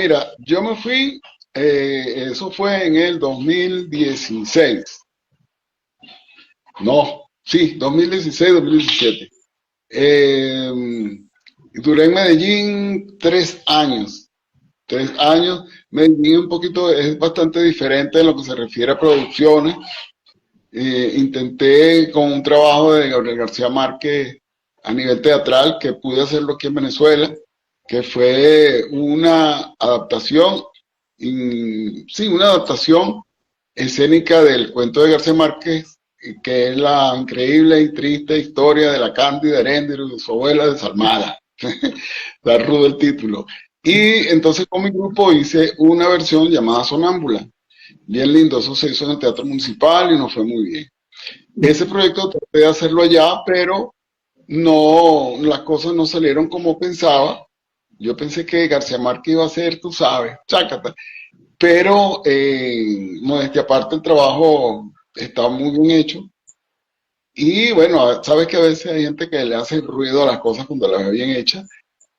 Mira, yo me fui, eso fue en el 2016. No, sí, 2016, 2017. Eh, Duré en Medellín 3 años. 3 años. Medellín un poquito es bastante diferente en lo que se refiere a producciones. Intenté con un trabajo de Gabriel García Márquez a nivel teatral que pude hacerlo aquí en Venezuela, que fue una adaptación, sí, una adaptación escénica del cuento de García Márquez, que es la increíble y triste historia de la Cándida Heréndira de su abuela desalmada. Da rudo el título. Y entonces con mi grupo hice una versión llamada Sonámbula. Bien lindo, eso se hizo en el Teatro Municipal y nos fue muy bien. Ese proyecto traté de hacerlo allá, pero no, las cosas no salieron como pensaba. Yo pensé que García Márquez iba a ser, tú sabes, chácata. Pero, modestia aparte, el trabajo estaba muy bien hecho. Y bueno, sabes que a veces hay gente que le hace ruido a las cosas cuando las ve bien hechas.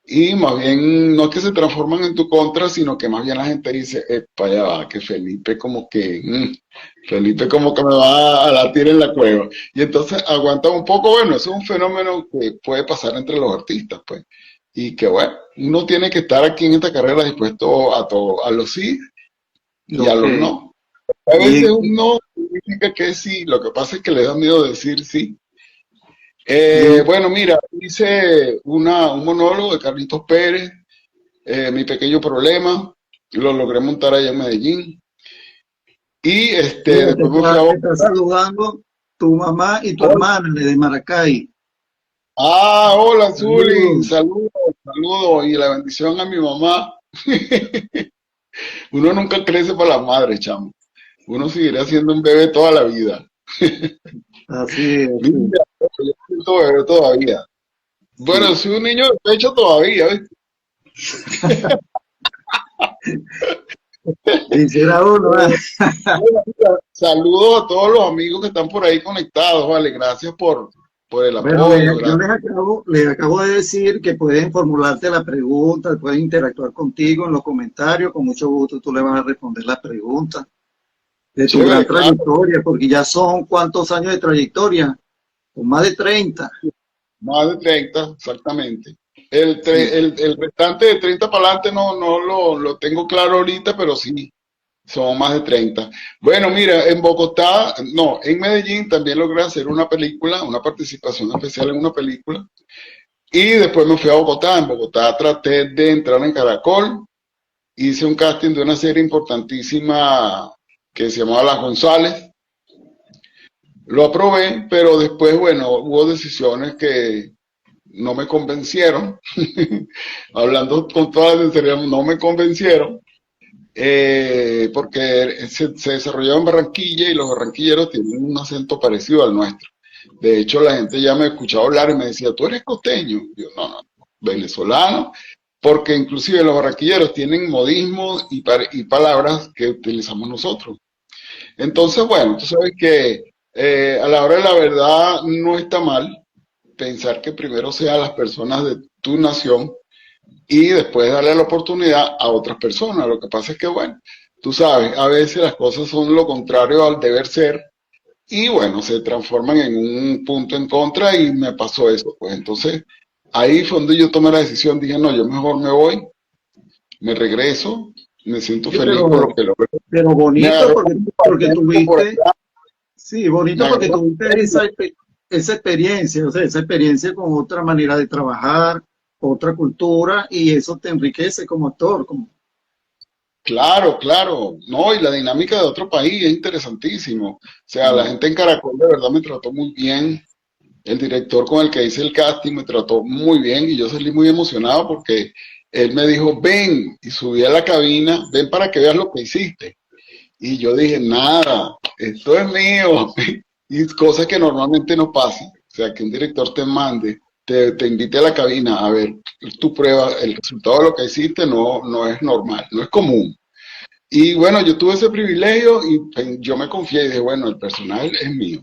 Y más bien, no es que se transforman en tu contra, sino que más bien la gente dice, epa, ya va, que Felipe como que me va a latir en la cueva. Y entonces aguanta un poco, bueno, eso es un fenómeno que puede pasar entre los artistas, pues. Y que bueno, uno tiene que estar aquí en esta carrera dispuesto a todo, a los sí y a Ok, los no. A veces bien, un no significa que sí, lo que pasa es que le da miedo decir sí. bien. Bueno, mira, hice un monólogo de Carlitos Pérez, Mi Pequeño Problema, lo logré montar allá en Medellín. Y Mira, después me fui a te está Bogotá. saludando tu mamá y tu Hola. hermana de Maracay. Hola, Zuli, Saludos. saludos, saludos y la bendición a mi mamá. Uno nunca crece para la madre, chamo. Uno seguirá siendo un bebé toda la vida. Así es, sí. Mira, yo siento bebé todavía. Bueno, Sí. soy un niño de pecho todavía, ¿viste? Quisiera uno, ¿eh? Bueno, mira, saludos a todos los amigos que están por ahí conectados, vale. Gracias por el Bueno, apoyo, yo gracias. les acabo de decir que pueden formularte la pregunta, pueden interactuar contigo en los comentarios. Con mucho gusto tú le vas a responder las preguntas de tu gran Chévere, claro, trayectoria, porque ya son cuántos años de trayectoria, con más de 30. más de 30, exactamente. Sí. El restante de 30 para adelante no lo tengo claro ahorita, pero sí, son más de 30. Bueno, mira, en Bogotá, no, en Medellín también logré hacer una película, una participación especial en una película. Y después me fui a Bogotá. En Bogotá traté de entrar en Caracol. Hice un casting de una serie importantísima que se llamaba Las González. Lo aprobé, pero después, bueno, hubo decisiones que no me convencieron. Hablando con toda la sinceridad, no me convencieron. Porque se desarrollaba en Barranquilla y los barranquilleros tienen un acento parecido al nuestro. De hecho, la gente ya me escuchaba hablar y me decía, ¿tú eres costeño? Yo, no, no, venezolano, porque inclusive los barranquilleros tienen modismos y palabras que utilizamos nosotros. Entonces, bueno, tú sabes que a la hora de la verdad no está mal pensar que primero sean las personas de tu nación y después darle la oportunidad a otras personas. Lo que pasa es que, bueno, tú sabes, a veces las cosas son lo contrario al deber ser y, bueno, se transforman en un punto en contra y me pasó eso. Pues entonces, ahí fue donde yo tomé la decisión, dije, no, yo mejor me voy, me regreso, me siento Sí, feliz por lo que logré. pero Me bonito agarró porque un por tuviste, allá, sí, me bonito porque agarró tuviste esa experiencia, o sea, esa experiencia con otra manera de trabajar, otra cultura, y eso te enriquece como actor. claro, claro, no, y la dinámica de otro país es interesantísimo. O sea, la Sí. gente en Caracol de verdad me trató muy bien. El director con el que hice el casting me trató muy bien y yo salí muy emocionado porque él me dijo, ven, y subí a la cabina, ven para que veas lo que hiciste. Y yo dije, nada, esto es mío. Y cosas que normalmente no pasan. O sea, que un director te mande, te invite a la cabina a ver tu prueba, el resultado de lo que hiciste no es normal, no es común. Y bueno, yo tuve ese privilegio y yo me confié y dije, bueno, el personal es mío.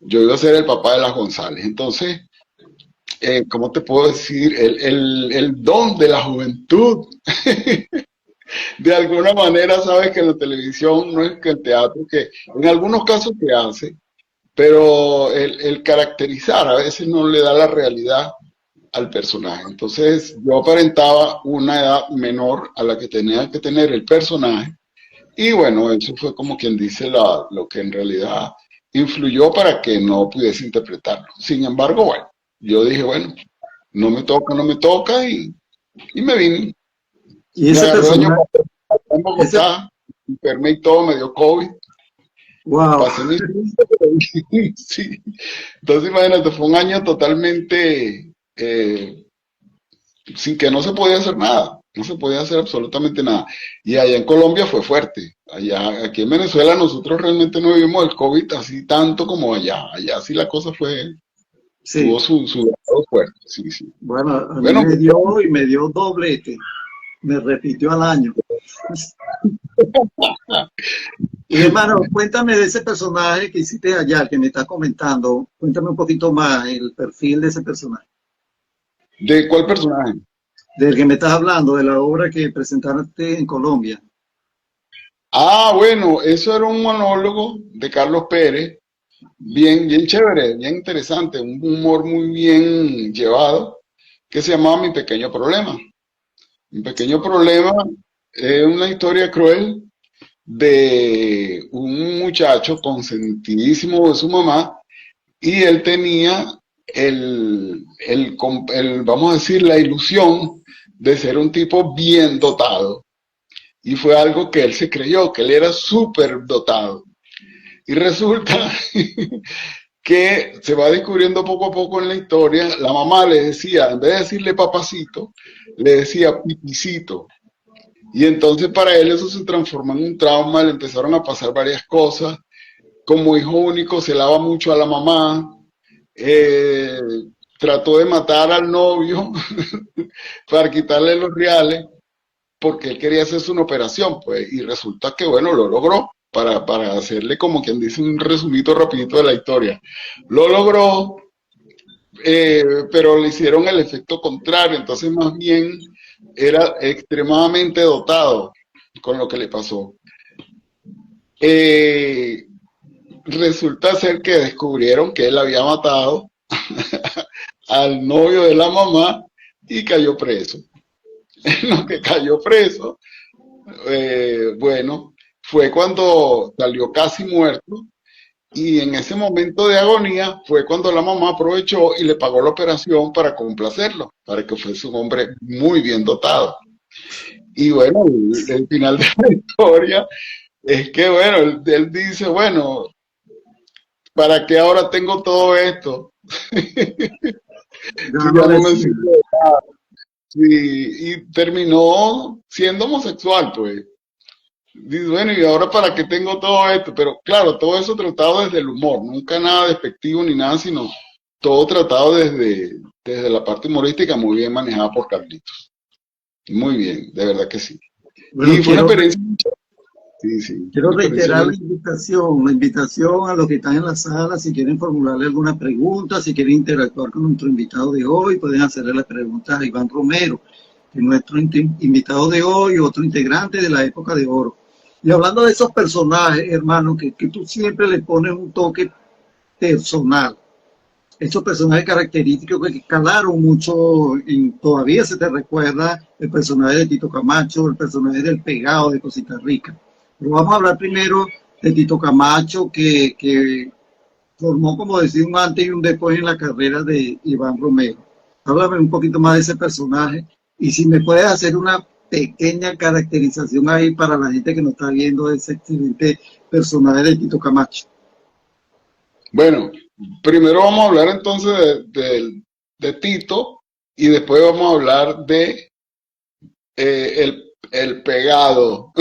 Yo iba a ser el papá de las González. Entonces, ¿cómo te puedo decir? El don de la juventud de alguna manera sabes que la televisión no es que el teatro, que en algunos casos se hace, pero el caracterizar a veces no le da la realidad al personaje. Entonces yo aparentaba una edad menor a la que tenía que tener el personaje y bueno, eso fue como quien dice lo que en realidad influyó para que no pudiese interpretarlo. Sin embargo, bueno, yo dije, bueno, no me toca y me vine. Y Me ese agarró el año personaje, pasado en ese, Bogotá, enfermé y todo, me dio COVID, wow. pasé mi... sí. Entonces imagínate, fue un año totalmente sin que no se podía hacer nada, no se podía hacer absolutamente nada. Y allá en Colombia fue fuerte. Allá, aquí en Venezuela nosotros realmente no vivimos el COVID así tanto como allá. Allá sí la cosa fue, tuvo Sí, su lado fuerte, sí, sí. bueno, a mí Bueno, me dio y me dio doblete, me repitió al año. Y hermano, cuéntame de ese personaje que hiciste allá, que me estás comentando. Cuéntame un poquito más el perfil de ese personaje. ¿de cuál personaje? Del que me estás hablando, de la obra que presentaste en Colombia. Ah, bueno, eso era un monólogo de Carlos Pérez, bien, bien chévere, bien interesante, un humor muy bien llevado, que se llamaba Mi Pequeño Problema. Mi Pequeño Problema es una historia cruel de un muchacho consentidísimo de su mamá y él tenía vamos a decir, la ilusión de ser un tipo bien dotado. Y fue algo que él se creyó, que él era súper dotado. Y resulta que se va descubriendo poco a poco en la historia, la mamá le decía, en vez de decirle papacito, le decía pipicito. Y entonces para él eso se transformó en un trauma, le empezaron a pasar varias cosas. Como hijo único se lava mucho a la mamá, eh, trató de matar al novio para quitarle los reales, porque él quería hacerse una operación, pues, y resulta que, bueno, lo logró, para hacerle como quien dice un resumito rapidito de la historia. Lo logró, pero le hicieron el efecto contrario, entonces más bien era extremadamente dotado con lo que le pasó. Eh, Resulta ser que descubrieron que él había matado al novio de la mamá y cayó preso. En lo que cayó preso, bueno, fue cuando salió casi muerto y en ese momento de agonía fue cuando la mamá aprovechó y le pagó la operación para complacerlo, para que fuese un hombre muy bien dotado. Y bueno, el final de la historia es que, bueno, él dice, bueno, ¿para qué ahora tengo todo esto? Ya Si no ya no le me sirve. sirve. Sí, y terminó siendo homosexual, pues. Dice, bueno, ¿y ahora para qué tengo todo esto? Pero claro, todo eso tratado desde el humor, nunca nada despectivo ni nada, sino todo tratado desde la parte humorística, muy bien manejada por Carlitos. Muy bien, de verdad que sí. Y Bueno, fue una experiencia, sí, sí, fue quiero una experiencia reiterar muy... la invitación a los que están en la sala, si quieren formularle alguna pregunta, si quieren interactuar con nuestro invitado de hoy, pueden hacerle las preguntas a Iván Romero, que es nuestro invitado de hoy, otro integrante de la época de oro. Y hablando de esos personajes, hermano, que tú siempre le pones un toque personal, esos personajes característicos que calaron mucho, todavía se te recuerda el personaje de Tito Camacho, el personaje del Pegado de Cosita Rica. Pero vamos a hablar primero de Tito Camacho, que formó, como decir, un antes y un después en la carrera de Iván Romero. Háblame un poquito más de ese personaje y si me puedes hacer una pequeña caracterización ahí para la gente que nos está viendo de ese excelente personaje de Tito Camacho. Bueno, primero vamos a hablar entonces de Tito y después vamos a hablar de el pegado.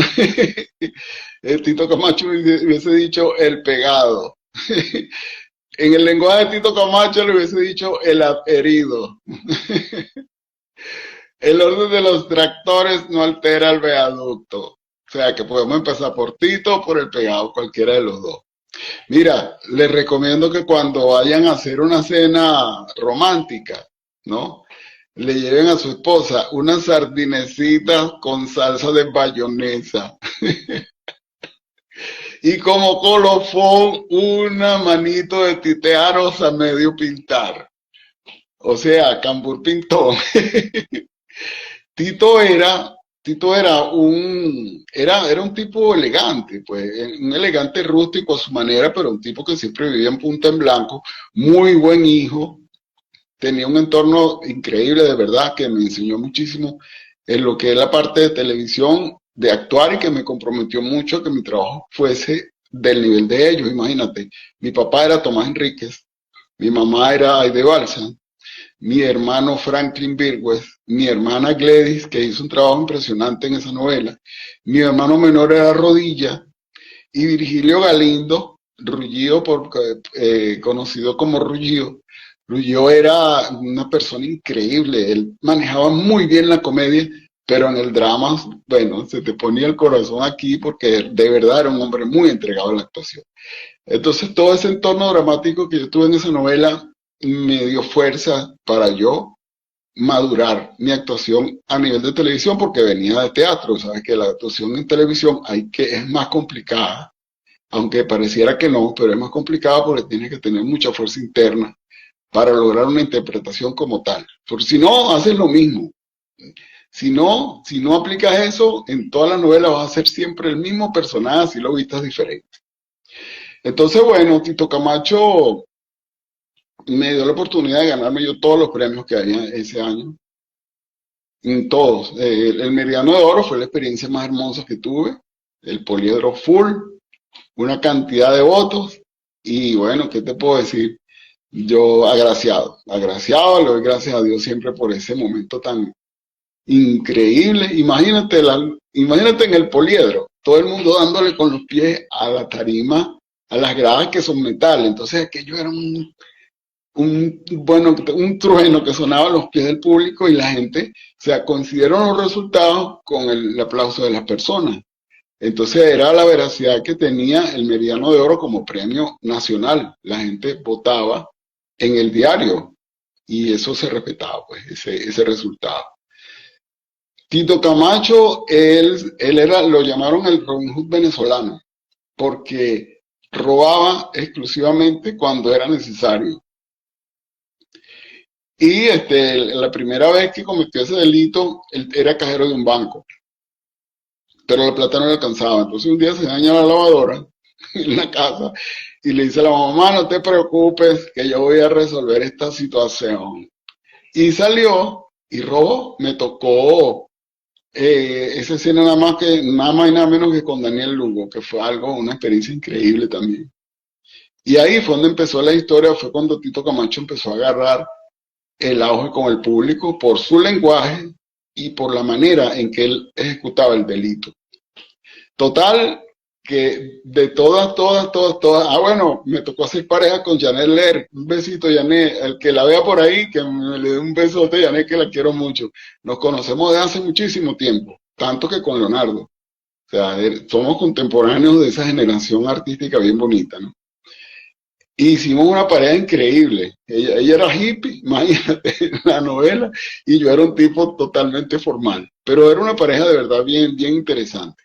El Tito Camacho hubiese dicho el pegado. En el lenguaje de Tito Camacho le hubiese dicho el herido. El orden de los tractores no altera el viaducto. O sea que podemos empezar por Tito o por el pegado, cualquiera de los dos. Mira, les recomiendo que cuando vayan a hacer una cena romántica, ¿no? le lleven a su esposa unas sardinecitas con salsa de bayonesa y como colofón una manito de titearos a medio pintar. O sea, Cambur pintó. Tito era, Tito era un tipo elegante, pues, un elegante rústico a su manera, pero un tipo que siempre vivía en punta en blanco, muy buen hijo, tenía un entorno increíble de verdad que me enseñó muchísimo en lo que es la parte de televisión, de actuar y que me comprometió mucho a que mi trabajo fuese del nivel de ellos. Imagínate, mi papá era Tomás Enríquez, mi mamá era Aide Balsa, mi hermano Franklin Virgües, mi hermana Gladys, que hizo un trabajo impresionante en esa novela, mi hermano menor era Rodilla, y Virgilio Galindo, Ruggido, conocido como Ruggido. Ruggido era una persona increíble, él manejaba muy bien la comedia, pero en el drama, bueno, se te ponía el corazón aquí porque de verdad era un hombre muy entregado a la actuación. Entonces todo ese entorno dramático que yo tuve en esa novela me dio fuerza para yo madurar mi actuación a nivel de televisión porque venía de teatro. Sabes que la actuación en televisión es más complicada, aunque pareciera que no, pero es más complicada porque tienes que tener mucha fuerza interna para lograr una interpretación como tal. Porque si no, haces lo mismo. Si no aplicas eso, en toda la novela vas a ser siempre el mismo personaje, si lo vistas diferente. Entonces, bueno, Tito Camacho me dio la oportunidad de ganarme yo todos los premios que había ese año. En todos. El Meridiano de Oro fue la experiencia más hermosa que tuve. El Poliedro full, una cantidad de votos. Y bueno, ¿qué te puedo decir? Yo agraciado, le doy gracias a Dios siempre por ese momento tan increíble. Imagínate en el Poliedro, todo el mundo dándole con los pies a la tarima, a las gradas que son metal. Entonces aquello era un trueno que sonaba a los pies del público y la gente, o sea, consideró los resultados con el aplauso de las personas. Entonces era la veracidad que tenía el Meridiano de Oro como premio nacional. La gente votaba en el diario y eso se respetaba, pues, ese resultado. Tito Camacho, él era, lo llamaron el Robin Hood venezolano, porque robaba exclusivamente cuando era necesario. Y la primera vez que cometió ese delito, él era cajero de un banco, pero la plata no le alcanzaba. Entonces un día se daña la lavadora en la casa y le dice a la mamá, no te preocupes, que yo voy a resolver esta situación. Y salió y robó. Me tocó esa escena nada más y nada menos que con Daniel Lugo, que fue una experiencia increíble también. Y ahí fue donde empezó la historia, fue cuando Tito Camacho empezó a agarrar el auge con el público por su lenguaje y por la manera en que él ejecutaba el delito. Total, que de todas, bueno, me tocó hacer pareja con Janet Lehr, un besito Janet, el que la vea por ahí, que me le dé un besote Janet, que la quiero mucho. Nos conocemos de hace muchísimo tiempo, tanto que con Leonardo. O sea, somos contemporáneos de esa generación artística bien bonita, ¿no? Hicimos una pareja increíble. Ella era hippie, imagínate, en la novela, y yo era un tipo totalmente formal. Pero era una pareja de verdad bien, bien interesante.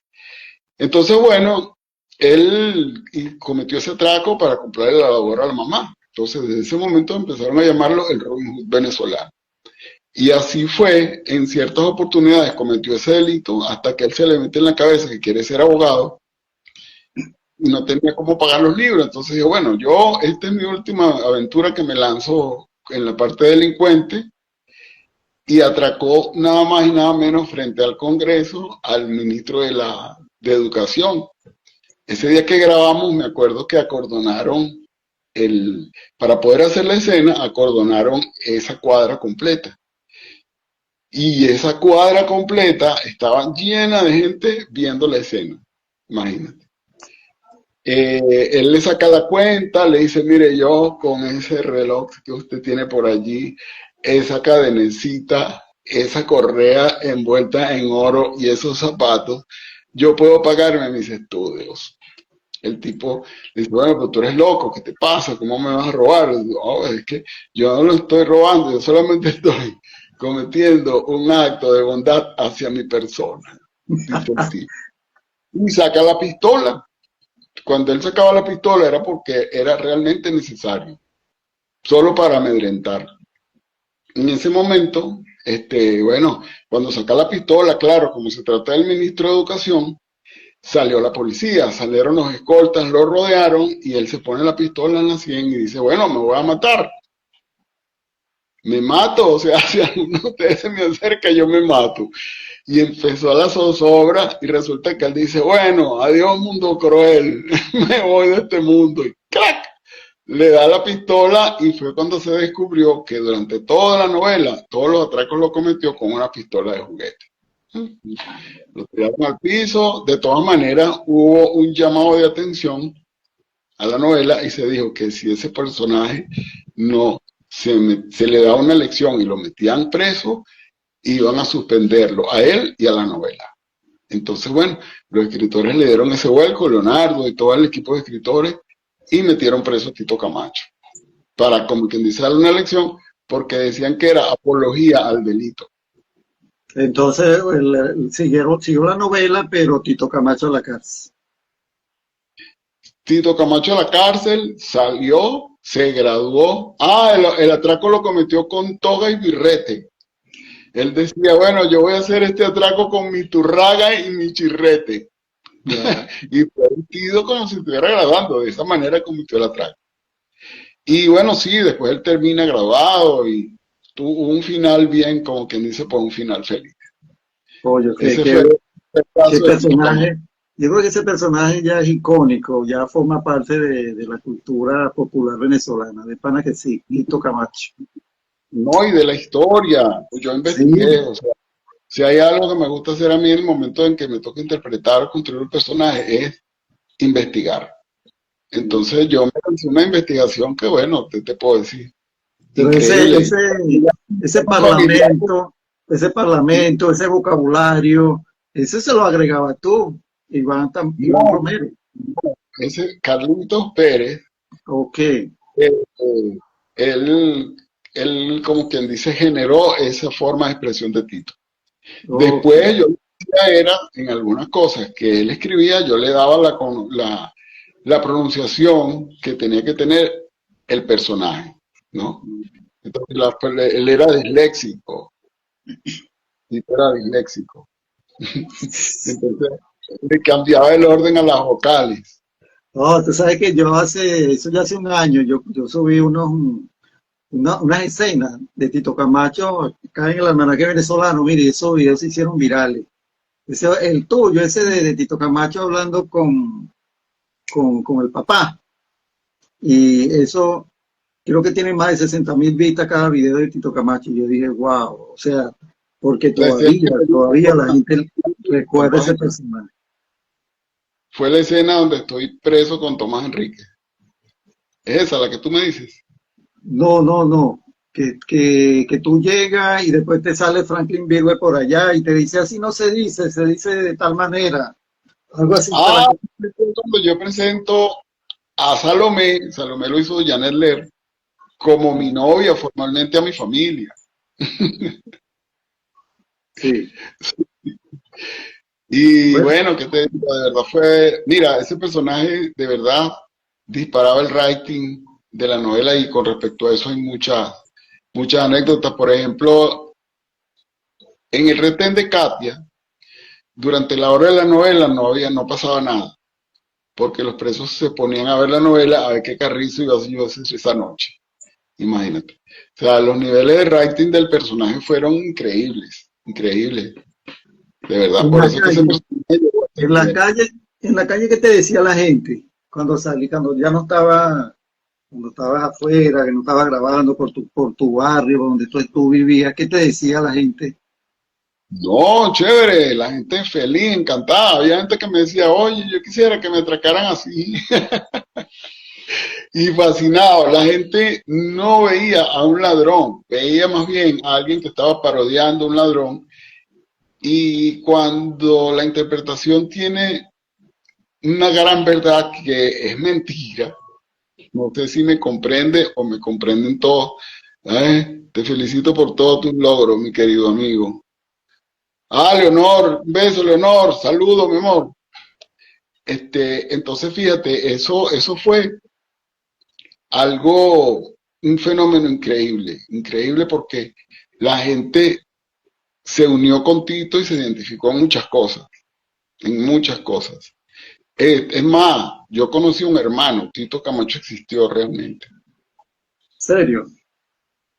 Entonces, bueno, él cometió ese atraco para comprarle la labor a la mamá. Entonces, desde ese momento empezaron a llamarlo el Robin Hood venezolano. Y así fue, en ciertas oportunidades cometió ese delito hasta que él se le mete en la cabeza que quiere ser abogado y no tenía cómo pagar los libros. Entonces dijo, bueno, esta es mi última aventura que me lanzo en la parte delincuente y atracó nada más y nada menos frente al Congreso al ministro de Educación. Ese día que grabamos me acuerdo que acordonaron para poder hacer la escena, acordonaron esa cuadra completa. Y esa cuadra completa estaba llena de gente viendo la escena, imagínate. Él le saca la cuenta, le dice, mire, yo con ese reloj que usted tiene por allí, esa cadenecita, esa correa envuelta en oro y esos zapatos, yo puedo pagarme mis estudios. El tipo le dice, bueno, pero tú eres loco, ¿qué te pasa? ¿Cómo me vas a robar? Digo, oh, es que yo no lo estoy robando, yo solamente estoy cometiendo un acto de bondad hacia mi persona, dice el tipo. Y saca la pistola. Cuando él sacaba la pistola era porque era realmente necesario, solo para amedrentar. En ese momento, bueno, cuando saca la pistola, claro, como se trata del ministro de Educación, salió la policía, salieron los escoltas, lo rodearon y él se pone la pistola en la sien y dice, bueno, me voy a matar. Me mato, o sea, si alguno de ustedes se me acerca, yo me mato. Y empezó la zozobra y resulta que él dice, bueno, adiós mundo cruel, me voy de este mundo. Y ¡clac! Le da la pistola y fue cuando se descubrió que durante toda la novela, todos los atracos los cometió con una pistola de juguete. Lo tiraron al piso, de todas maneras hubo un llamado de atención a la novela y se dijo que si ese personaje no se le daba una lección y lo metían preso, iban a suspenderlo a él y a la novela. Entonces, bueno, los escritores le dieron ese vuelco, Leonardo y todo el equipo de escritores, y metieron preso a Tito Camacho, para, como quien dice, darle una lección, porque decían que era apología al delito. Entonces, siguió la novela, pero Tito Camacho a la cárcel. Tito Camacho a la cárcel, salió, se graduó. El atraco lo cometió con toga y birrete. Él decía, bueno, yo voy a hacer este atraco con mi turraga y mi chirrete. Yeah. Y fue vestido como si estuviera graduando, de esa manera cometió el atraco. Y bueno, sí, después él termina graduado y tuvo un final bien, como quien dice, pues un final feliz. Oye, ese personaje, yo creo que ese personaje ya es icónico, ya forma parte de la cultura popular venezolana, de pana que sí, Tito Camacho. No, y de la historia, pues yo investigué, sí. O sea, si hay algo que me gusta hacer a mí en el momento en que me toca interpretar o construir un personaje, es investigar. Entonces yo me hice una investigación que, bueno, te puedo decir. Pero ese parlamento, ese vocabulario, ese se lo agregaba tú, Iván Romero. Ese Carlitos Pérez, ok. Él, como quien dice, generó esa forma de expresión de Tito. Después yo era en algunas cosas que él escribía, yo le daba la pronunciación que tenía que tener el personaje, ¿no? Entonces él era disléxico. Tito era disléxico. Entonces le cambiaba el orden a las vocales. No, tú sabes que eso ya hace un año, yo subí unas escenas de Tito Camacho acá en el almanaque venezolano, mire, esos videos se hicieron virales. El tuyo, ese de Tito Camacho hablando con el papá. Y eso creo que tiene más de 60.000 vistas cada video de Tito Camacho. Y yo dije, wow, o sea, porque todavía la gente recuerda ese personaje. Fue la escena donde estoy preso con Tomás Enrique. ¿Es esa la que tú me dices? No. Que tú llegas y después te sale Franklin Virgüe por allá y te dice así no se dice de tal manera. Algo así. Cuando yo presento a Salomé lo hizo Janet Lehr, como mi novia formalmente a mi familia. Sí. Y bueno, ¿qué te digo? De verdad fue, mira, ese personaje de verdad disparaba el rating de la novela y con respecto a eso hay muchas anécdotas. Por ejemplo, en el retén de Katia, durante la hora de la novela no pasaba nada, porque los presos se ponían a ver la novela, a ver qué carrizo iba a hacer esa noche. Imagínate. O sea, los niveles de rating del personaje fueron increíbles. De verdad, por eso que ese personaje en la calle, ¿qué te decía la gente cuando salí, cuando ya no estaba, cuando estabas afuera, que no estabas grabando por tu barrio, donde tú vivías? ¿Qué te decía la gente? No, chévere, la gente feliz, encantada. Había gente que me decía, oye, yo quisiera que me atracaran así. Y fascinado, la gente no veía a un ladrón, veía más bien a alguien que estaba parodiando a un ladrón. Y cuando la interpretación tiene una gran verdad que es mentira, no sé si me comprende o me comprenden todos, Te felicito por todos tus logros, mi querido amigo. Ah, Leonor, un beso, Leonor, saludo, mi amor. Entonces, fíjate, eso fue algo, un fenómeno increíble, increíble porque la gente se unió con Tito y se identificó en muchas cosas. Es más, yo conocí a un hermano, Tito Camacho existió realmente. ¿Serio?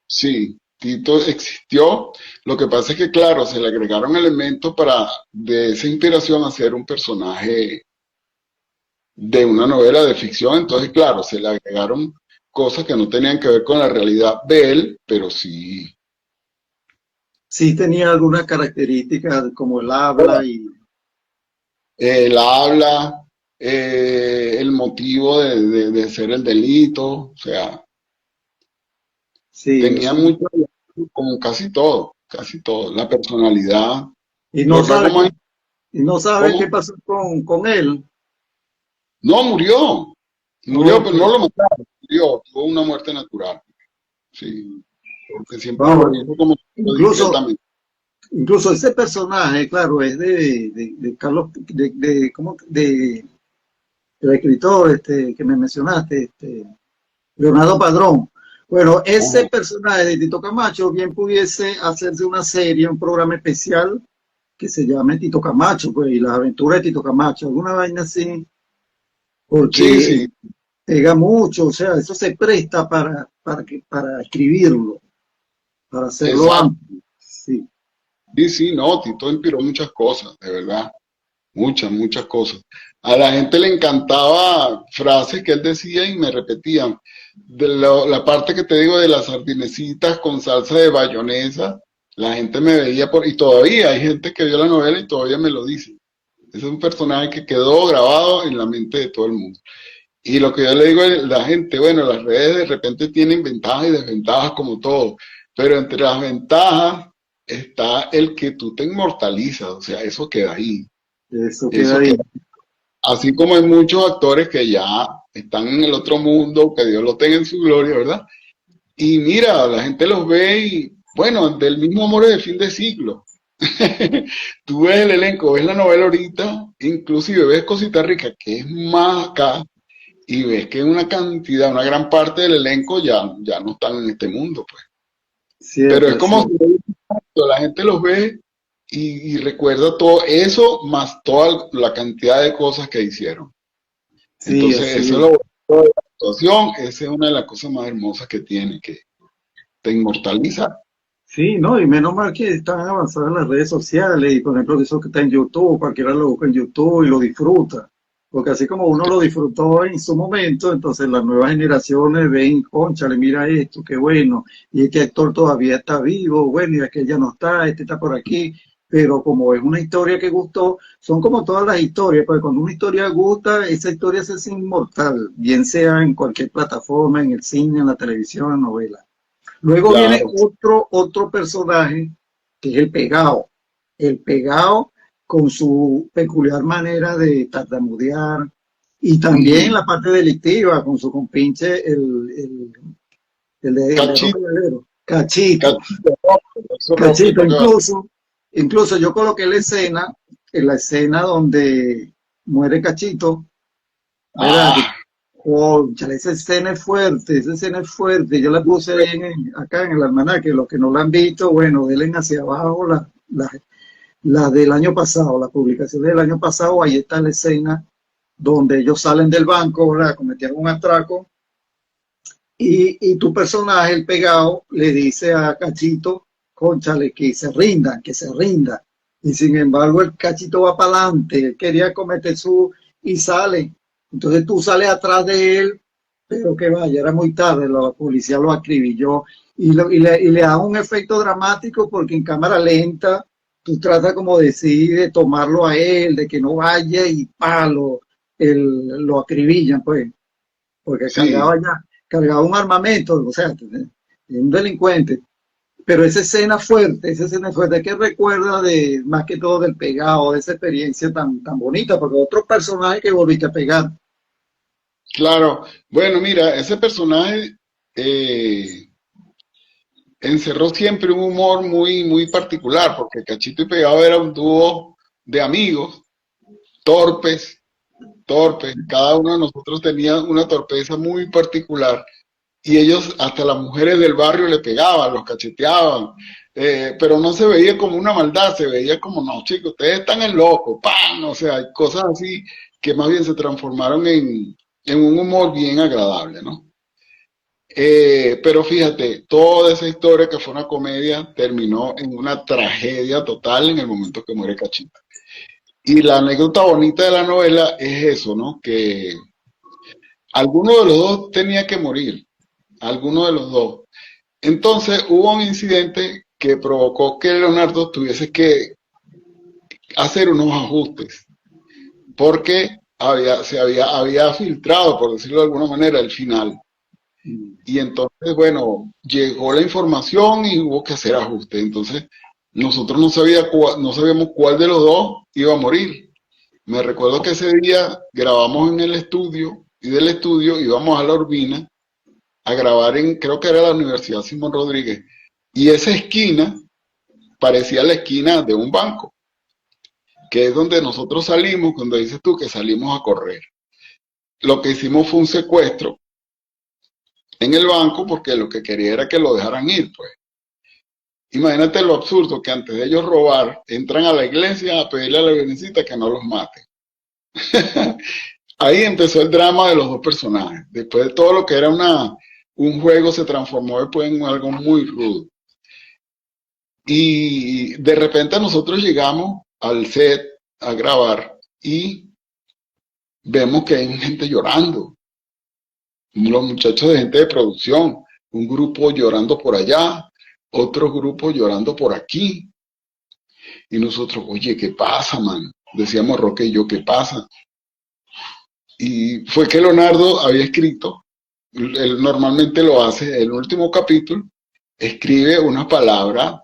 Sí, Tito existió. Lo que pasa es que, claro, se le agregaron elementos para de esa inspiración hacer un personaje de una novela de ficción. Entonces, claro, se le agregaron cosas que no tenían que ver con la realidad de él, pero sí. Sí tenía algunas características como el habla y El habla, el motivo de hacer el delito, o sea, sí, tenía eso. mucho, como casi todo, la personalidad. Y no Los sabe, rasgos más, y no sabe qué ¿cómo? pasó con él. No, murió, Ok. pero no lo mataron, murió, tuvo una muerte natural, sí, porque siempre lo Vamos, dijo como incluso, discretamente. incluso ese personaje, claro, es de Carlos, ¿cómo? Del escritor que me mencionaste, Leonardo Padrón. Bueno, ese Ajá. personaje de Tito Camacho bien pudiese hacerse una serie, un programa especial que se llame Tito Camacho, pues, y las aventuras de Tito Camacho, alguna vaina así, Sí, porque sí, pega mucho, o sea, eso se presta para escribirlo, para hacerlo exacto. amplio. Sí, Sí, sí, no, Tito inspiró muchas cosas, de verdad. Muchas cosas. A la gente le encantaba frases que él decía y me repetían. La parte que te digo de las sardinecitas con salsa de bayonesa, la gente me veía y todavía hay gente que vio la novela y todavía me lo dice. Ese es un personaje que quedó grabado en la mente de todo el mundo. Y lo que yo le digo a la gente, bueno, las redes de repente tienen ventajas y desventajas como todo, pero entre las ventajas está el que tú te inmortalizas, o sea, eso queda ahí. eso queda Eso ahí. queda. Así como hay muchos actores que ya están en el otro mundo, que Dios los tenga en su gloria, ¿verdad? Y mira, la gente los ve y, bueno, del mismo Amores de Fin de Siglo. Tú ves el elenco, ves la novela ahorita, inclusive ves Cosita Rica, que es más acá, y ves que una cantidad, una gran parte del elenco ya no están en este mundo, pues. Pero Cierto, es es como cierto. si la gente los ve y recuerda todo eso, más toda la cantidad de cosas que hicieron. Sí, Entonces, así eso es es. lo bonito de la actuación, esa es una de las cosas más hermosas que tiene, que te inmortaliza. Sí, no, y menos mal que están avanzadas las redes sociales y por ejemplo eso que está en YouTube, cualquiera lo busca en YouTube y lo disfruta, porque así como uno lo disfrutó en su momento, entonces las nuevas generaciones ven, cónchale, mira esto, qué bueno, y este actor todavía está vivo, bueno, y aquel ya no está, este está por aquí, pero como es una historia que gustó, son como todas las historias, porque cuando una historia gusta, esa historia se hace inmortal, bien sea en cualquier plataforma, en el cine, en la televisión, en novela. Luego viene Claro, otro personaje que es el pegado. El pegado con su peculiar manera de tartamudear y también mm, la parte delictiva con su compinche, el de Roca cachito, Valero. Cachito. cachito rojo, eso rojo, Cachito, lo que va. incluso yo coloqué la escena, en la escena donde muere Cachito, ¿verdad? Ah, Cónchale, esa escena es fuerte, esa escena es fuerte. Yo la puse ahí acá en el almanaque. Los que no la han visto, bueno, denle hacia abajo la del año pasado, la publicación del año pasado. Ahí está la escena donde ellos salen del banco, ¿verdad? Cometieron un atraco. Y tu personaje, el pegado, le dice a Cachito, cónchale, que se rinda, que se rinda. Y sin embargo, el Cachito va para adelante, él quería cometer y sale. Entonces tú sales atrás de él, pero que vaya, era muy tarde, la policía lo acribilló y le da un efecto dramático porque en cámara lenta tú tratas como de tomarlo a él, de que no vaya y palo, lo acribillan, pues porque sí, cargaba un armamento, o sea, un delincuente. Pero esa escena fuerte, que recuerda de más que todo del pegado, de esa experiencia tan bonita, porque otro personaje que volviste a pegar. claro. Bueno, mira, ese personaje, eh, encerró siempre un humor muy, muy particular, porque Cachito y Pegado era un dúo de amigos, torpes, torpes. Cada uno de nosotros tenía una torpeza muy particular y ellos, hasta las mujeres del barrio le pegaban, los cacheteaban, pero no se veía como una maldad, se veía como, no, chicos, ustedes están en loco, ¡pam! O sea, cosas así que más bien se transformaron en un humor bien agradable, ¿no? Pero fíjate, toda esa historia que fue una comedia terminó en una tragedia total en el momento que muere Cachito. Y la anécdota bonita de la novela es eso, ¿no? Que alguno de los dos tenía que morir, alguno de los dos. Entonces hubo un incidente que provocó que Leonardo tuviese que hacer unos ajustes, porque había filtrado, por decirlo de alguna manera, el final. Y entonces, bueno, llegó la información y hubo que hacer ajustes. Entonces, nosotros no sabíamos cuál de los dos iba a morir. Me recuerdo que ese día grabamos en el estudio y del estudio íbamos a La Urbina a grabar en, creo que era la Universidad Simón Rodríguez. Y esa esquina parecía la esquina de un banco, que es donde nosotros salimos, cuando dices tú que salimos a correr. Lo que hicimos fue un secuestro en el banco porque lo que quería era que lo dejaran ir, pues. Imagínate lo absurdo que antes de ellos robar, entran a la iglesia a pedirle a la virgencita que no los mate. Ahí empezó el drama de los dos personajes. Después de todo lo que era un juego se transformó después en algo muy rudo. Y de repente nosotros llegamos al set a grabar y vemos que hay gente llorando. Los muchachos de gente de producción, un grupo llorando por allá, otro grupo llorando por aquí. Y nosotros, oye, ¿qué pasa, man? Decíamos Roque y yo, ¿qué pasa? Y fue que Leonardo había escrito, él normalmente lo hace, el último capítulo, escribe una palabra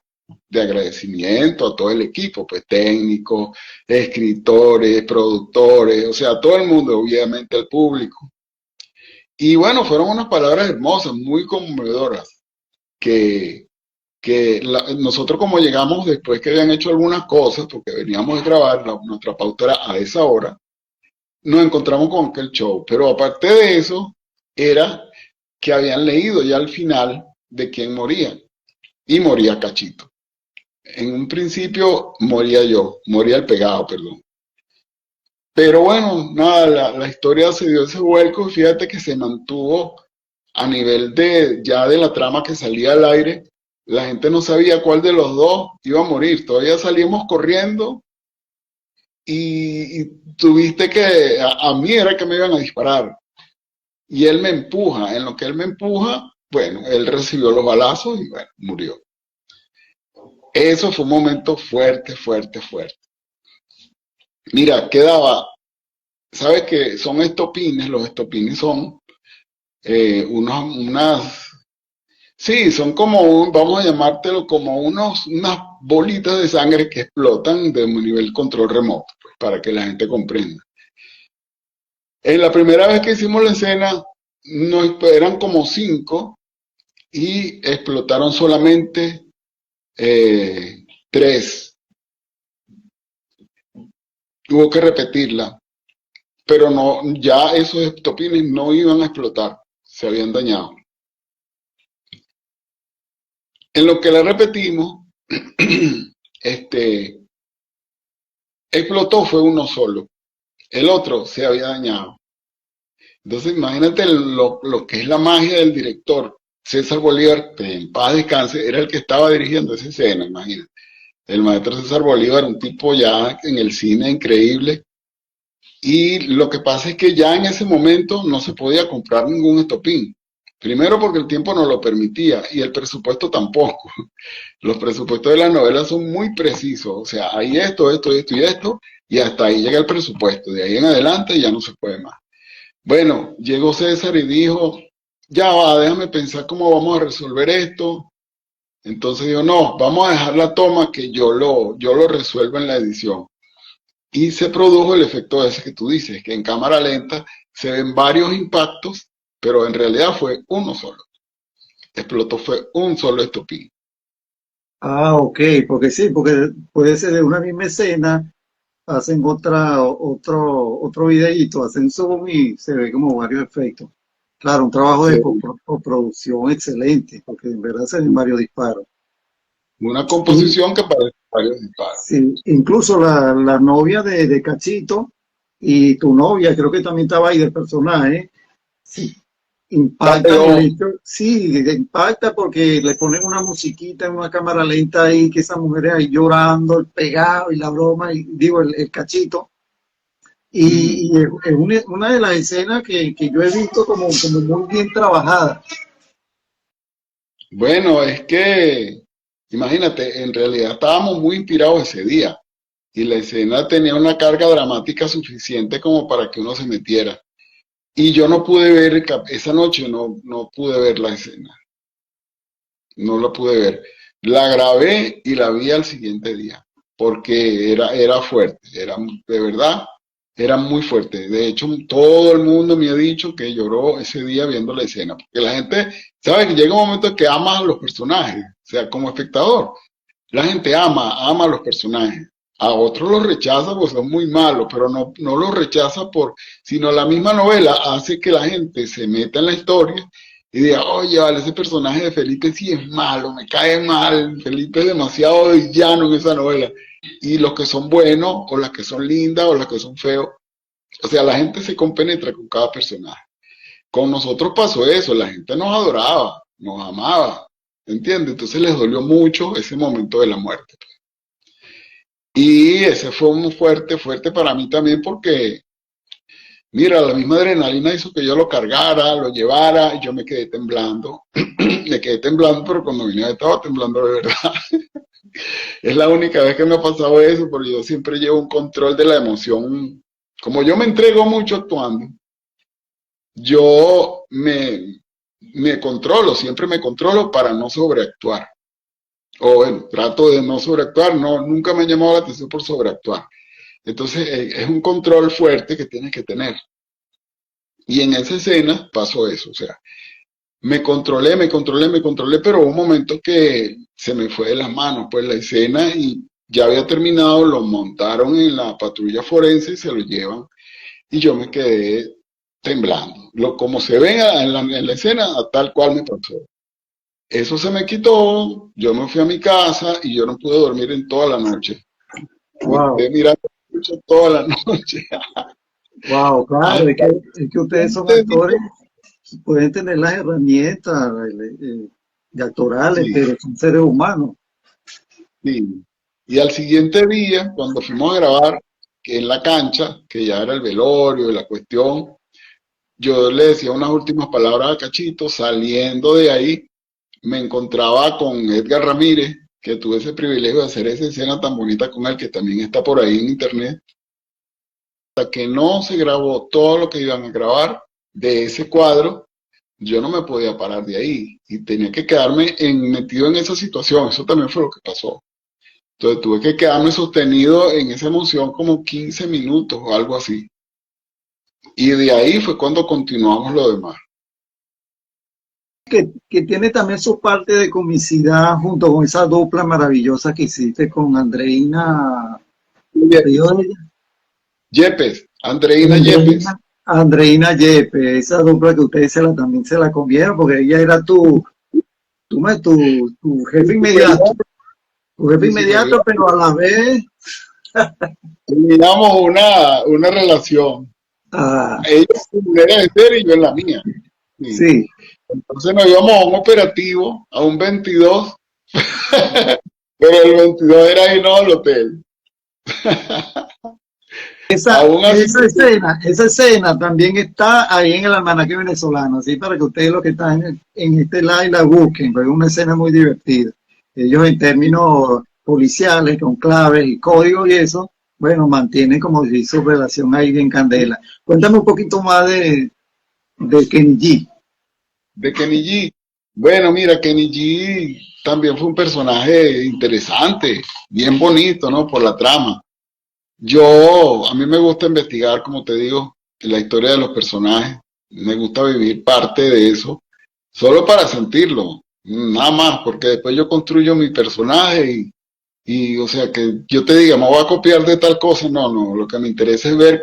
de agradecimiento a todo el equipo, pues técnicos, escritores, productores, o sea, todo el mundo, obviamente el público. Y bueno, fueron unas palabras hermosas, muy conmovedoras, que, nosotros como llegamos después que habían hecho algunas cosas, porque veníamos a grabar, nuestra pauta era a esa hora, nos encontramos con aquel show. Pero aparte de eso, era que habían leído ya al final de quién moría. Y moría Cachito. En un principio moría yo, moría el Pegado, perdón. Pero bueno, nada, la historia se dio ese vuelco y fíjate que se mantuvo a nivel de ya de la trama que salía al aire. La gente no sabía cuál de los dos iba a morir. Todavía salimos corriendo y tuviste que, a mí era que me iban a disparar. Y él me empuja. En lo que él me empuja, bueno, él recibió los balazos y bueno, murió. Eso fue un momento fuerte, fuerte, fuerte. Mira, quedaba, ¿sabes qué? Son estopines, los estopines son unas, sí, son como, vamos a llamártelo como unas bolitas de sangre que explotan de un nivel control remoto, pues, para que la gente comprenda. En la primera vez que hicimos la escena, eran como 5 y explotaron solamente 3. Hubo que repetirla, pero no, ya esos estopines no iban a explotar, se habían dañado. En lo que la repetimos, explotó fue uno solo, el otro se había dañado. Entonces imagínate lo que es la magia del director. César Bolívar, que en paz descanse, era el que estaba dirigiendo esa escena, imagínate. El maestro César Bolívar, un tipo ya en el cine increíble. Y lo que pasa es que ya en ese momento no se podía comprar ningún estopín. Primero porque el tiempo no lo permitía y el presupuesto tampoco. Los presupuestos de la novela son muy precisos. O sea, hay esto, esto, esto y esto, y hasta ahí llega el presupuesto. De ahí en adelante ya no se puede más. Bueno, llegó César y dijo, ya va, déjame pensar cómo vamos a resolver esto. Entonces dijo, no, vamos a dejar la toma que yo lo resuelvo en la edición. Y se produjo el efecto ese que tú dices, que en cámara lenta se ven varios impactos, pero en realidad fue uno solo. explotó fue un solo estopín. Ah, ok, porque sí, porque puede ser de una misma escena, hacen otro videíto, hacen zoom y se ve como varios efectos. Claro, un trabajo de Sí, postproducción excelente, porque en verdad se ven varios disparos. una Y composición que parece varios disparos. sí, incluso la novia de Cachito y tu novia, creo que también estaba ahí del personaje, sí, impactan el Salió, hecho, sí, impacta porque le ponen una musiquita en una cámara lenta ahí, que esa mujer ahí llorando, el pegado y la broma, y digo, el Cachito. Y es una de las escenas que yo he visto como muy bien trabajada. bueno, es que, imagínate, en realidad estábamos muy inspirados ese día y la escena tenía una carga dramática suficiente como para que uno se metiera. Y yo no pude ver, esa noche no pude ver la escena, no la pude ver. La grabé y la vi al siguiente día, porque era fuerte, de verdad, era muy fuerte. De hecho, todo el mundo me ha dicho que lloró ese día viendo la escena, porque la gente sabe que llega un momento que ama a los personajes, o sea, como espectador. La gente ama a los personajes. A otros los rechaza pues son muy malos, pero no los rechaza sino la misma novela hace que la gente se meta en la historia y diga, oye, vale, ese personaje de Felipe sí es malo, me cae mal, Felipe es demasiado villano en esa novela. Y los que son buenos, o las que son lindas, o las que son feos, o sea, la gente se compenetra con cada personaje. Con nosotros pasó eso, la gente nos adoraba, nos amaba, ¿entiendes? Entonces les dolió mucho ese momento de la muerte. Y ese fue un fuerte para mí también porque, mira, la misma adrenalina hizo que yo lo cargara, lo llevara, y yo me quedé temblando. Me quedé temblando, pero cuando vine estaba temblando de verdad. Es la única vez que me ha pasado eso, porque yo siempre llevo un control de la emoción. Como yo me entrego mucho actuando, yo me controlo, siempre me controlo para no sobreactuar. O bueno, trato de no sobreactuar, no, nunca me ha llamado la atención por sobreactuar. Entonces es un control fuerte que tienes que tener. Y en esa escena pasó eso, o sea, me controlé, pero hubo un momento que se me fue de las manos, pues la escena y ya había terminado, lo montaron en la patrulla forense y se lo llevan y yo me quedé temblando. Como se ve en la escena, tal cual me pasó. Eso se me quitó, yo me fui a mi casa y yo no pude dormir en toda la noche. Me Wow, quedé mirando toda la noche. wow, claro, Hasta es que ustedes son antes actores, pueden tener las herramientas de actorales, sí, pero son seres humanos. sí. Y al siguiente día, cuando fuimos a grabar, que en la cancha, que ya era el velorio y la cuestión, yo le decía unas últimas palabras a Cachito, saliendo de ahí, me encontraba con Edgar Ramírez, que tuve ese privilegio de hacer esa escena tan bonita con él, que también está por ahí en internet, hasta que no se grabó todo lo que iban a grabar de ese cuadro, yo no me podía parar de ahí y tenía que quedarme metido en esa situación, eso también fue lo que pasó. Entonces tuve que quedarme sostenido en esa emoción como 15 minutos o algo así. Y de ahí fue cuando continuamos lo demás. Que tiene también su parte de comicidad junto con esa dupla maravillosa que hiciste con Andreina, apellido de ella, Yepes, Andreina Yepes. Andreina, Andreina Yepe, esa dupla que ustedes también se la comieron porque ella era tu jefe Mi inmediato, superior, tu jefe mi superior. inmediato, pero a la vez, Teníamos una relación. ah, Ella en su manera de ser y yo en la mía. Sí. sí, Entonces nos íbamos a un operativo, a un 22, pero el 22 era irnos al hotel. Aún así, esa escena también está ahí en el almanaque venezolano, así para que ustedes los que están en este live la busquen, porque es una escena muy divertida. Ellos en términos policiales, con claves y códigos y eso, bueno, mantienen como si su relación ahí bien candela. Cuéntame un poquito más de Kenny G. de Kenny G. Bueno, mira, Kenny G también fue un personaje interesante, bien bonito, ¿no? Por la trama. A mí me gusta investigar, como te digo, la historia de los personajes. Me gusta vivir parte de eso. solo para sentirlo, nada más, porque después yo construyo mi personaje o sea, que yo te diga, me voy a copiar de tal cosa, no, no, lo que me interesa es ver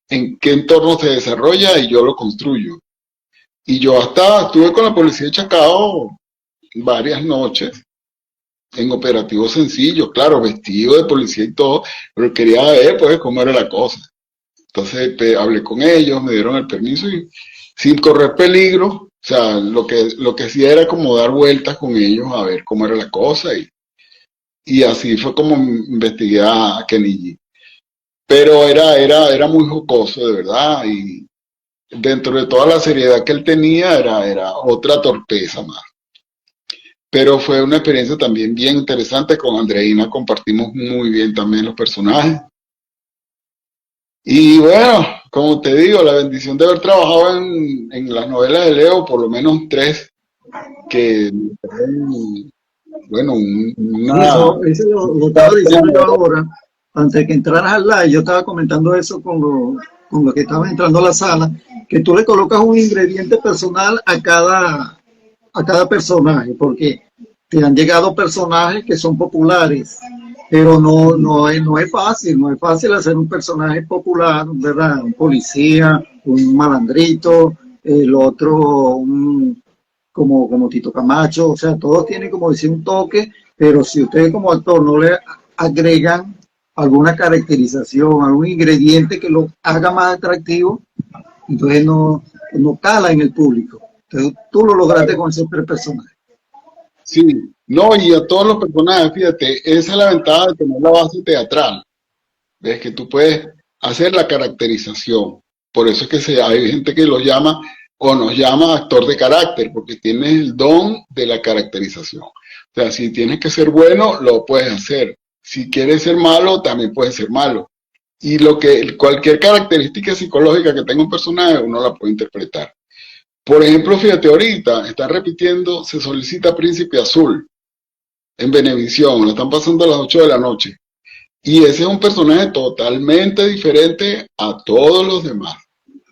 en qué entorno se desarrolla y yo lo construyo. Y yo hasta estuve con la policía de Chacao varias noches en operativos sencillos, claro, vestido de policía y todo, pero quería ver pues cómo era la cosa. Entonces hablé con ellos, me dieron el permiso y sin correr peligro, o sea, lo que hacía era como dar vueltas con ellos a ver cómo era la cosa y así fue como investigué a Kenny G. Pero era muy jocoso, de verdad, y dentro de toda la seriedad que él tenía era otra torpeza más. Pero fue una experiencia también bien interesante. Con Andreina compartimos muy bien también los personajes. Y bueno, como te digo, la bendición de haber trabajado en las novelas de Leo, por lo menos tres, que, bueno, Eso lo estaba diciendo yo ahora, antes de que entraras al live, yo estaba comentando eso con los que estaban entrando a la sala, que tú le colocas un ingrediente personal a cada personaje, porque te han llegado personajes que son populares, pero no es fácil hacer un personaje popular, ¿verdad? Un policía, un malandrito, el otro, como Tito Camacho, o sea, todos tienen como decir un toque, pero si ustedes como actor no le agregan alguna caracterización, algún ingrediente que lo haga más atractivo, entonces no cala en el público. Entonces tú lo lograste con ese personaje. sí, no, y a todos los personajes, fíjate, esa es la ventaja de tener la base teatral. Ves que tú puedes hacer la caracterización. Por eso es que hay gente que lo llama o nos llama actor de carácter, porque tienes el don de la caracterización. O sea, si tienes que ser bueno, lo puedes hacer. Si quieres ser malo, también puedes ser malo. Y cualquier característica psicológica que tenga un personaje, uno la puede interpretar. Por ejemplo, fíjate, ahorita están repitiendo, se solicita Príncipe Azul en Venevisión, lo están pasando a las 8 de la noche. Y ese es un personaje totalmente diferente a todos los demás.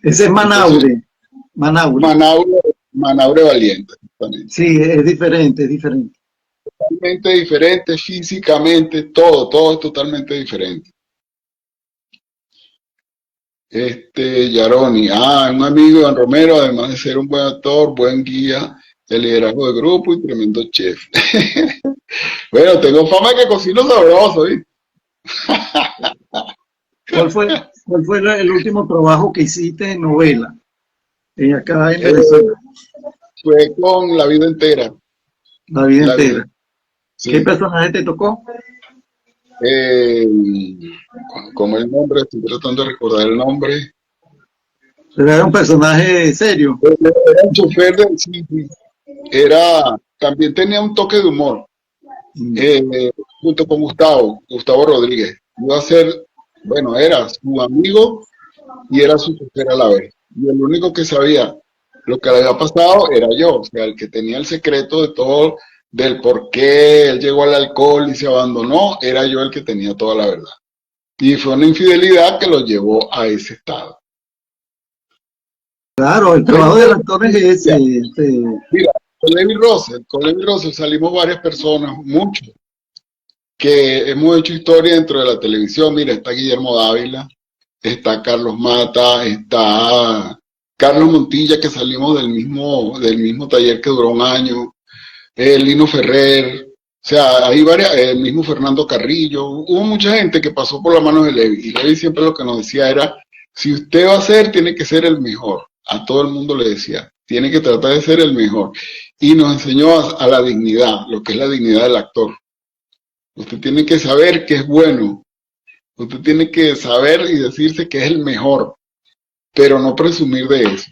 Ese es Manaure. Entonces, Manaure Valiente, exactamente. Sí, es diferente, es diferente. Totalmente diferente físicamente, todo es totalmente diferente. Yaroni, un amigo de Iván Romero, además de ser un buen actor, buen guía de liderazgo de grupo y tremendo chef. Bueno, tengo fama de que cocino sabroso, ¿sí? ¿Cuál fue el último trabajo que hiciste en novela? Acá en Eh, Venezuela, Fue con La Vida Entera. la vida La vida, entera. ¿Qué sí. personaje te tocó? Eh, como el nombre, estoy tratando de recordar el nombre. Pero era un personaje serio. Era un chofer sí, sí. También tenía un toque de humor, junto con Gustavo Rodríguez. Iba a ser, bueno, era su amigo y era su chofer a la vez. Y el único que sabía lo que le había pasado era yo, o sea, el que tenía el secreto de todo, del por qué él llegó al alcohol y se abandonó, era yo el que tenía toda la verdad. Y fue una infidelidad que lo llevó a ese estado. Claro, el Bueno, trabajo del actor es ese. mira, con Levi Russell salimos varias personas, muchos, que hemos hecho historia dentro de la televisión. Mira, está Guillermo Dávila, está Carlos Mata, está Carlos Montilla, que salimos del mismo taller que duró un año, Lino Ferrer, o sea, hay varias, el mismo Fernando Carrillo, hubo mucha gente que pasó por la mano de Levi, y Levi siempre lo que nos decía era, si usted va a ser, tiene que ser el mejor, a todo el mundo le decía, tiene que tratar de ser el mejor, y nos enseñó a la dignidad, lo que es la dignidad del actor. Usted tiene que saber que es bueno, usted tiene que saber y decirse que es el mejor, pero no presumir de eso,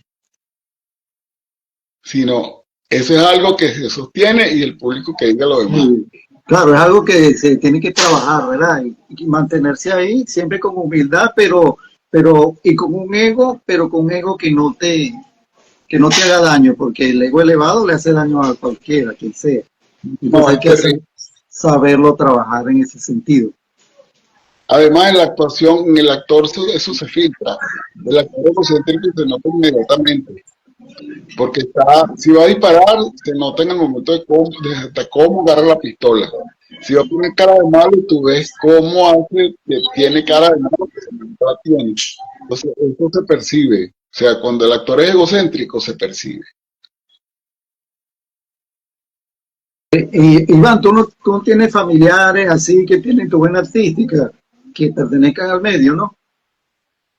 sino eso es algo que se sostiene y el público que diga lo demás. Sí, claro, es algo que se tiene que trabajar, ¿verdad? Y mantenerse ahí siempre con humildad, y con un ego, pero con un ego que no te haga daño, porque el ego elevado le hace daño a cualquiera, quien sea. No, Entonces hay es que terrible. saberlo trabajar en ese sentido. Además, en la actuación, en el actor eso se filtra. El actor egocéntrico se nota inmediatamente. porque si va a disparar, se nota en el momento de hasta cómo agarra la pistola. Si va a poner cara de malo, tú ves cómo hace que tiene cara de malo, que no la tiene. Entonces, eso se percibe. O sea, cuando el actor es egocéntrico, se percibe. Iván, tú no tienes familiares así que tienen tu buena artística, que pertenezcan al medio, ¿no?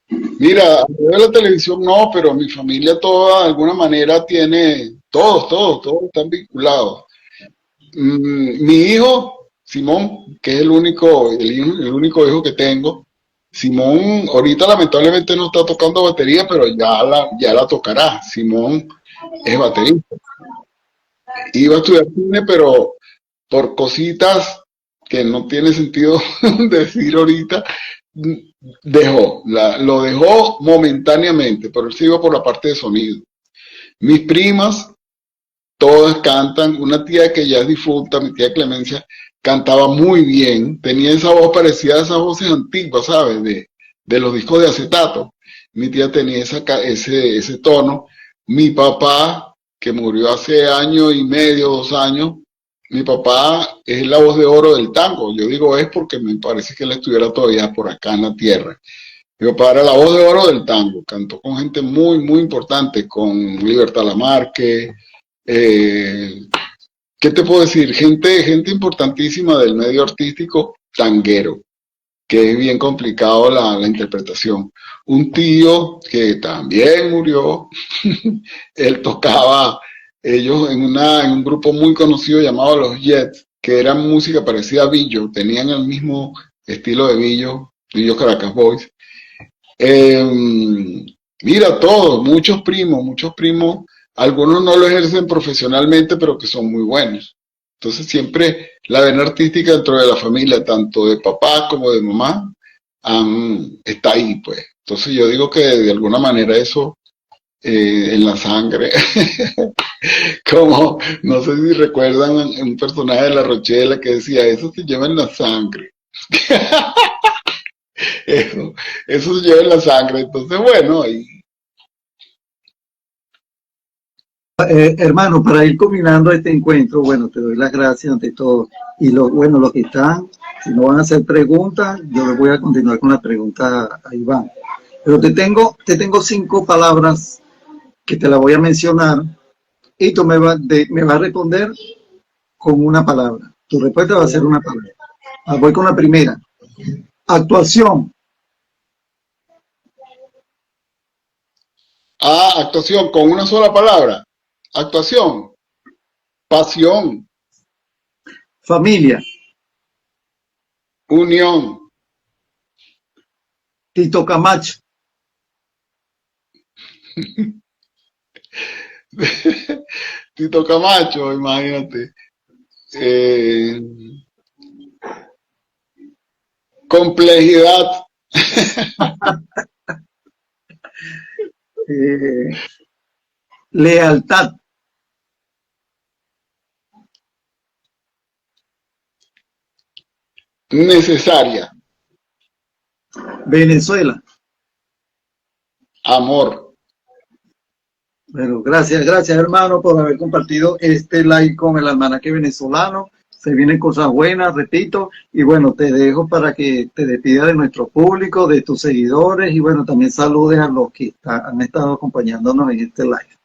Mira, a nivel de la televisión no, pero mi familia toda de alguna manera tiene, todos están vinculados. Mi hijo, Simón, que es el único hijo que tengo, Simón ahorita lamentablemente no está tocando batería, pero ya la tocará. Simón es baterista. Iba a estudiar cine, pero por cositas que no tiene sentido decir ahorita, lo dejó momentáneamente, pero él se iba por la parte de sonido. Mis primas, todas cantan, una tía que ya es difunta, mi tía Clemencia, cantaba muy bien, tenía esa voz parecida a esas voces antiguas, ¿sabes? De los discos de acetato. Mi tía tenía ese tono. Mi papá, que murió hace año y medio, 2 años, mi papá es la voz de oro del tango. Yo digo es porque me parece que él estuviera todavía por acá en la tierra. Mi papá era la voz de oro del tango. Cantó con gente muy, muy importante, con Libertad Lamarque. Eh, ¿Qué te puedo decir? Gente importantísima del medio artístico tanguero, que es bien complicado la interpretación. Un tío que también murió, él tocaba, ellos en un grupo muy conocido llamado Los Jets, que eran música parecida a Billo, tenían el mismo estilo de Billo Caracas Boys. Eh, Mira, todos, muchos primos, algunos no lo ejercen profesionalmente, pero que son muy buenos. Entonces siempre la vena artística dentro de la familia, tanto de papá como de mamá, está ahí, pues. Entonces yo digo que de alguna manera eso en la sangre, como, no sé si recuerdan un personaje de La Rochela que decía, eso se lleva en la sangre. Eso se lleva en la sangre. Entonces, bueno, y Hermano, para ir combinando este encuentro, bueno, te doy las gracias ante todo. Y bueno, los que están, si no van a hacer preguntas, yo les voy a continuar con la pregunta a Iván. Pero te tengo 5 palabras que te las voy a mencionar y tú me vas a responder con una palabra. Tu respuesta va a ser una palabra. Voy con la primera. Actuación, actuación con una sola palabra. Actuación, pasión, familia, unión. Tito Camacho, Tito Camacho, imagínate. Eh, Complejidad, eh, lealtad, necesaria, Venezuela. amor. Bueno, gracias hermano por haber compartido este live con el almanaque venezolano. Se vienen cosas buenas, repito, y bueno, te dejo para que te despidas de nuestro público, de tus seguidores, y bueno, también saludes a los que han estado acompañándonos en este live.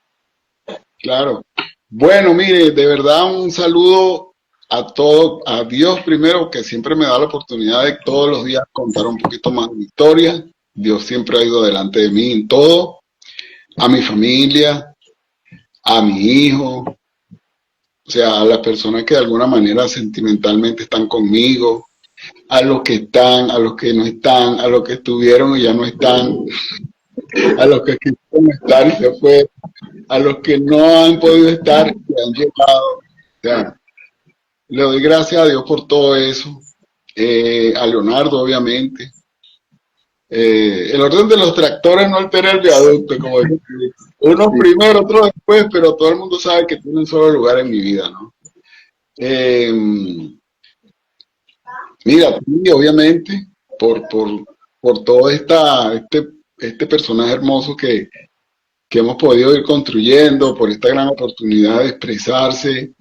Claro. Bueno, mire, de verdad un saludo a todos, a Dios primero, que siempre me da la oportunidad de todos los días contar un poquito más de historia. Dios siempre ha ido delante de mí en todo. A mi familia, a mi hijo, o sea, a las personas que de alguna manera sentimentalmente están conmigo, a los que están, a los que no están, a los que estuvieron y ya no están, a los que quisieron estar y se fue, a los que no han podido estar y han llegado. O sea, le doy gracias a Dios por todo eso, a Leonardo obviamente. El orden de los tractores no altera el viaducto, como dice. Uno primero, otro después, pero todo el mundo sabe que tiene un solo lugar en mi vida, ¿no? Eh, Mira, sí, obviamente, por todo este personaje hermoso que hemos podido ir construyendo, por esta gran oportunidad de expresarse,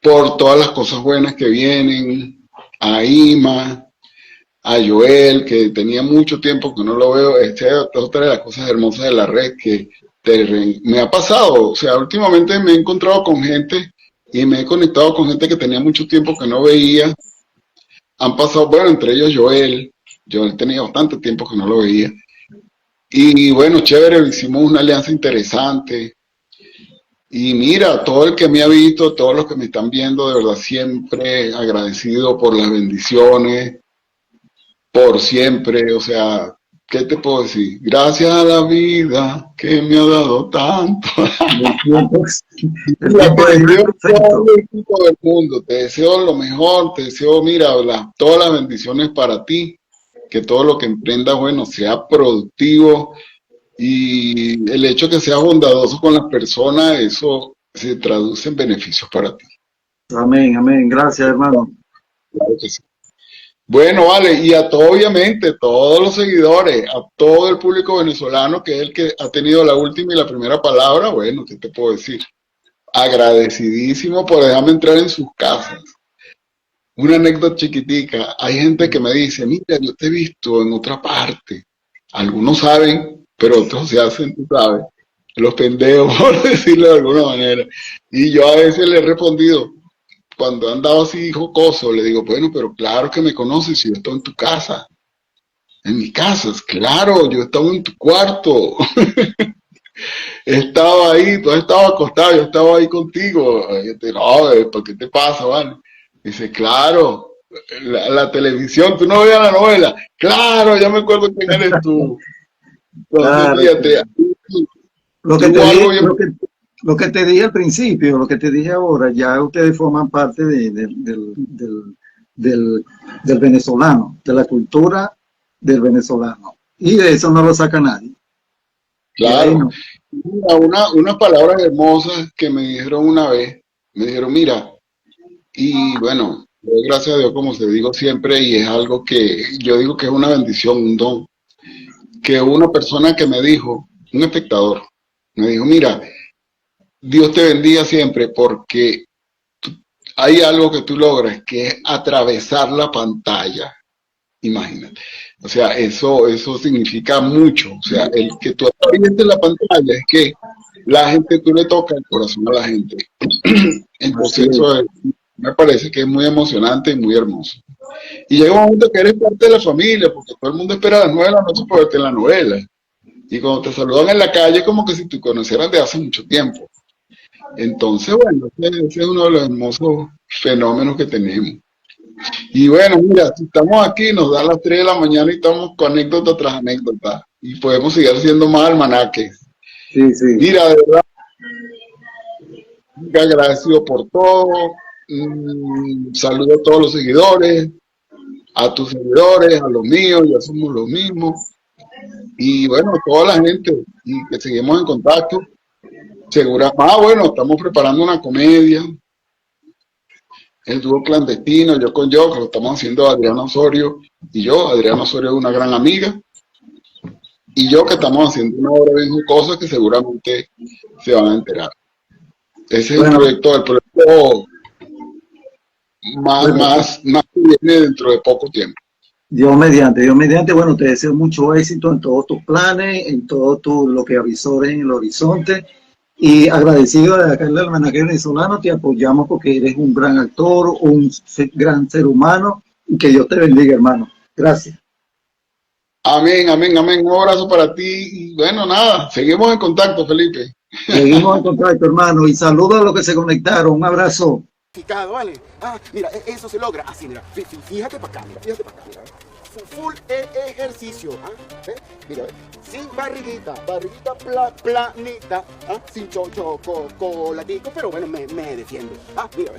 por todas las cosas buenas que vienen, a Ima, a Joel, que tenía mucho tiempo que no lo veo. Esta es otra de las cosas hermosas de la red que me ha pasado. O sea, últimamente me he encontrado con gente y me he conectado con gente que tenía mucho tiempo que no veía. Han pasado, bueno, entre ellos Joel. Joel tenía bastante tiempo que no lo veía. Y bueno, chévere, hicimos una alianza interesante. Y mira, todo el que me ha visto, todos los que me están viendo, de verdad siempre agradecido por las bendiciones, por siempre. O sea, ¿qué te puedo decir? Gracias a la vida que me ha dado tanto. El tiempo Te de Dios es deseo perfecto. todo el equipo del mundo, te deseo lo mejor, te deseo, mira, todas las bendiciones para ti, que todo lo que emprendas, bueno, sea productivo, y el hecho de que seas bondadoso con las personas, eso se traduce en beneficios para ti. Amén, amén. Gracias, hermano. Claro que sí. Bueno, vale, y a todo, obviamente, todos los seguidores, a todo el público venezolano, que es el que ha tenido la última y la primera palabra, bueno, ¿qué te puedo decir? Agradecidísimo por dejarme entrar en sus casas. Una anécdota chiquitica, hay gente que me dice, mira, yo te he visto en otra parte. Algunos saben, pero otros se hacen, tú sabes, los pendejos, por decirlo de alguna manera. Y yo a veces le he respondido, cuando han dado así jocoso, le digo, bueno, pero claro que me conoces si yo estoy en tu casa. En mi casa, claro, yo estaba en tu cuarto. Estaba ahí, tú has estado acostado, yo estaba ahí contigo. No, ¿por qué te pasa, vale? Dice, claro, la televisión, tú no veías la novela. Claro, ya me acuerdo quién eres tú. Entonces, Claro, fíjate, lo que te tuvo algo dije, bien. lo que te dije al principio, lo que te dije ahora, ya ustedes forman parte del, del venezolano, de la cultura del venezolano. Y de eso no lo saca nadie. De ahí Claro. no. Unas palabras hermosas que me dijeron una vez. Me dijeron, mira, y bueno, doy gracias a Dios, como te digo siempre, y es algo que yo digo que es una bendición, un don, que una persona que me dijo, un espectador, me dijo, mira, Dios te bendiga siempre porque hay algo que tú logras, que es atravesar la pantalla. Imagínate. O sea, eso significa mucho. O sea, el que tú atravieses la pantalla es que la gente, tú le tocas el corazón a la gente. Así Entonces, es. me parece que es muy emocionante y muy hermoso. Y llega un momento que eres parte de la familia, porque todo el mundo espera a las 9 de la noche para verte en la novela. Y cuando te saludan en la calle, como que si te conocieran de hace mucho tiempo. Entonces, bueno, ese es uno de los hermosos fenómenos que tenemos. Y bueno, mira, si estamos aquí, nos da las 3 de la mañana y estamos con anécdota tras anécdota. Y podemos seguir haciendo más almanaques. Sí, sí. Mira, de verdad, muy agradecido por todo. Saludo a todos los seguidores, a tus seguidores, a los míos, ya somos los mismos. Y bueno, a toda la gente, y que seguimos en contacto. Bueno, estamos preparando una comedia, el dúo clandestino, yo, que lo estamos haciendo Adriana Osorio y yo. Adriana Osorio es una gran amiga, y yo, que estamos haciendo una obra bien jocosa que seguramente se van a enterar. Ese es Bueno, el proyecto bueno, más que viene dentro de poco tiempo. Dios mediante, bueno, te deseo mucho éxito en todos tus planes, en todo lo que avisores en el horizonte. Y agradecido de acá en el Almanaque Venezolano, te apoyamos porque eres un gran actor, gran ser humano, y que Dios te bendiga, hermano. Gracias. Amén, amén, amén. Un abrazo para ti. Y bueno, nada, seguimos en contacto, Felipe. Seguimos en contacto, hermano, y saludos a los que se conectaron. Un abrazo. ¿Vale? Ah, mira, eso se logra así, mira. Fíjate para acá, mira, fíjate para acá, mira. Full ejercicio, ¿ah? Mira, sin barriguita, planita, ¿ah? Sin chocolatico, pero bueno, me defiendo. Ah, mira,